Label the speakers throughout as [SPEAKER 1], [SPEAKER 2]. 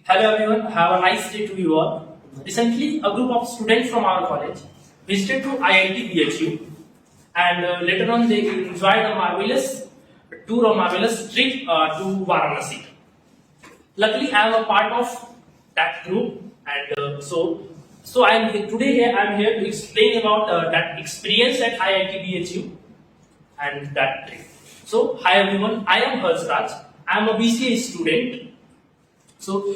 [SPEAKER 1] Hello everyone, have a nice day to you all. Recently, a group of students from our college visited to IIT-BHU and later on they enjoyed a marvelous trip to Varanasi. Luckily, I am a part of that group and so I am here to explain about that experience at IIT-BHU and that trip. So, hi everyone, I am Harsraj. I am a BCA student. So,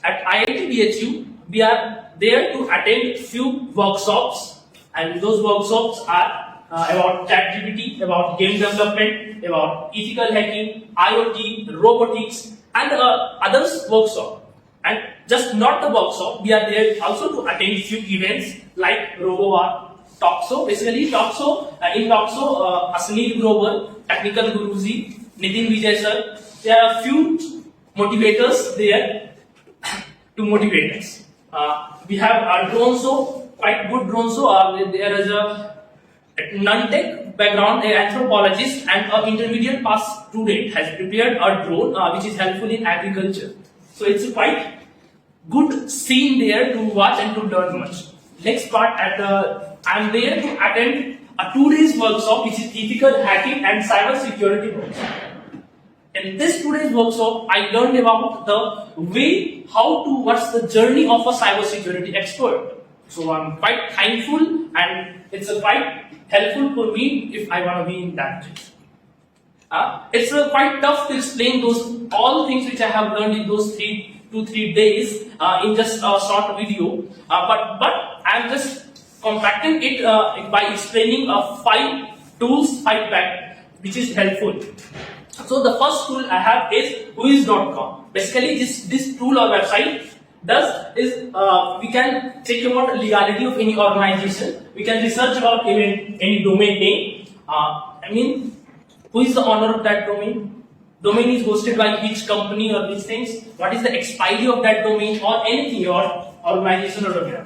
[SPEAKER 1] at IIT-BHU, we are there to attend few workshops, and those workshops are about ChatGPT, about game development, about ethical hacking, IoT, robotics, and others workshop. And just not the workshop, we are there also to attend few events like RoboWar, Talkshow. Basically, Talkshow, Asnil Grover, Technical Guruji, Nitin Vijay sir, there are few motivators there to motivate us. We have a drone show, quite good drone show. There is a non-tech background, an anthropologist and an intermediate pass student has prepared a drone which is helpful in agriculture. So it's a quite good scene there to watch and to learn much. Next part, I am there to attend a 2 days workshop which is ethical hacking and cyber security workshop. In this 2 days workshop, I learned about the way what's the journey of a cybersecurity expert. So I'm quite thankful and it's quite helpful for me if I want to be in that case. It's quite tough to explain all things which I have learned in those 2-3 days in just a short video. But I'm just compacting it by explaining 5 tools, 5 facts, which is helpful. So the first tool I have is whois.com. Basically, this tool or website we can check about legality of any organization. We can research about any domain name. Who is the owner of that domain? Domain is hosted by which company or which things? What is the expiry of that domain or anything your organization or domain?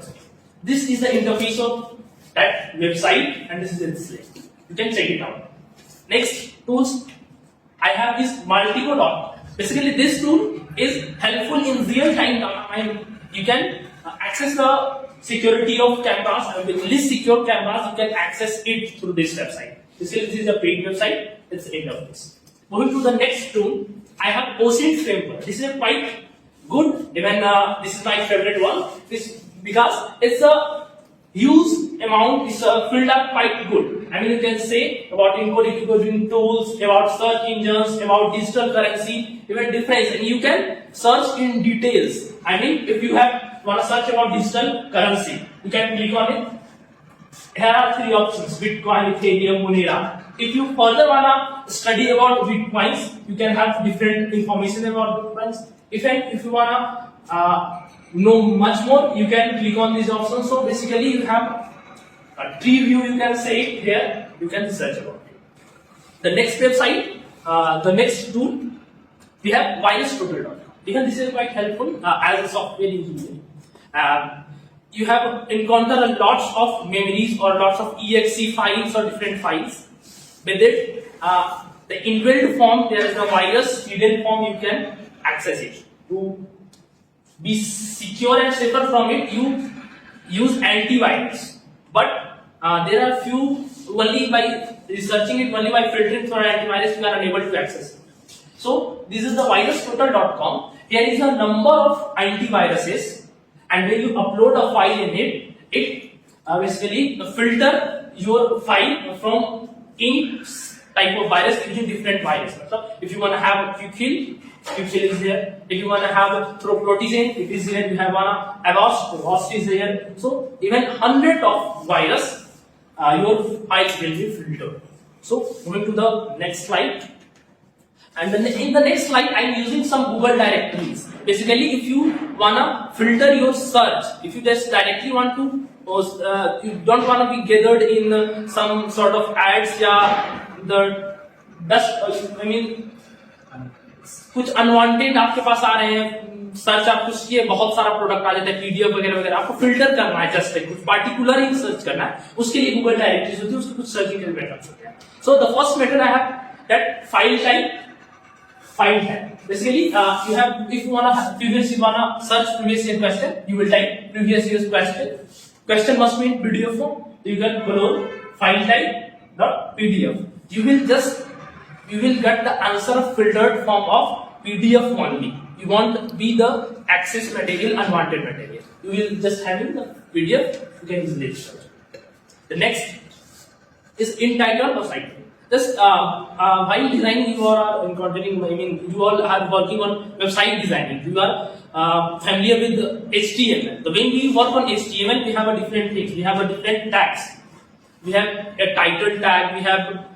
[SPEAKER 1] This is the interface of that website and this is its link. You can check it out. Next tools I have is multico.com. Basically, this tool is helpful in real time. You can access the security of cameras, with least secure cameras, you can access it through this website. This is a paid website, it's the interface. Moving to the next tool, I have OSINT framework. This is quite good, even this is my favorite one. Because it's a huge amount, is filled up quite good. You can say about encoding tools, about search engines, about digital currency, even difference, and you can search in details. If you want to search about digital currency, you can click on it. Here are 3 options: Bitcoin, Ethereum, Monera. If you further want to study about Bitcoins, you can have different information about Bitcoins. If you want to know much more, you can click on these options. So basically, you have a tree view, you can say it here, you can search about it. The next website, the next tool, we have virustotal.com. Even this is quite helpful as a software engineer. You have encountered lots of memories or lots of exe files or different files. With it, the inbuilt form, there is a virus, hidden form, you can access it. To be secure and safer from it, you use antivirus. But there are few, only by researching it, only by filtering for antivirus, you are unable to access it. So, this is the virustotal.com. There is a number of antiviruses, and when you upload a file in it basically filter your file from any type of virus using different viruses. So, if you want to have QQIL is there. If you want to have Throprotizen, it is there. You have Avast is there. So, even 100 of virus, your files will be filtered. So, moving to the next slide. And then in the next slide, I am using some Google directories. Basically, if you wanna filter your search, if you just directly want to, you don't wanna be gathered in some sort of ads, कुछ unwanted आपके पास आ रहे हैं, search आप कुछ किए, बहुत सारा product आ जाता है, पीडीएफ वगैरह, आपको फिल्टर करना है, जस्ट कुछ पार्टिकुलर ही सर्च करना है, उसके लिए गूगल डायरेक्टरीज होती है, उसको कुछ सर्चिंग कर सकते हैं. So the first method I have that file type. Basically, you have, if you wanna search previous year question, you will type previous year's question. Question must be in PDF form. You can below file type dot PDF. You will get the answer filtered form of PDF only. You won't be the access material, unwanted material. You will just have in the PDF. You can easily search. The next is in title or title. Just while designing, you are encountering. I mean, you all are working on website designing. You are familiar with HTML. The when we work on HTML, we have a different things. We have a different tags. We have a title tag. We have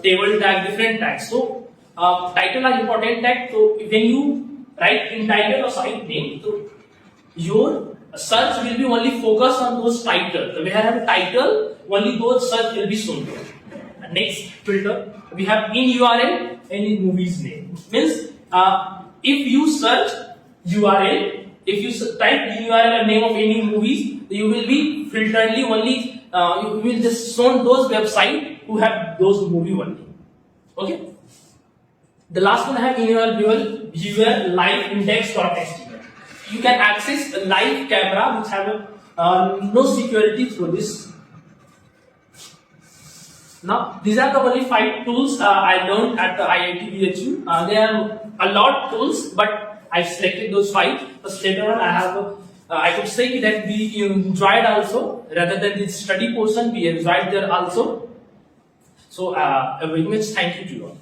[SPEAKER 1] table tag. Different tags. So title are important tag. So when you write in title or site name, so your search will be only focused on those titles. So we have a title. Only those search will be shown. Next filter, we have in URL any movie's name. Means if you search URL, if you type in URL name of any movies, you will be filteredly only. You will just show those websites who have those movie only. Okay. The last one I have in your live index.html. You can access a live camera which have no security through this. Now, these are the only 5 tools I learned at the IIT-BHU. There are a lot of tools, but I selected those 5. But later on, I could say that we enjoyed also, rather than the study portion, we enjoyed there also. So, a very much thank you to you all.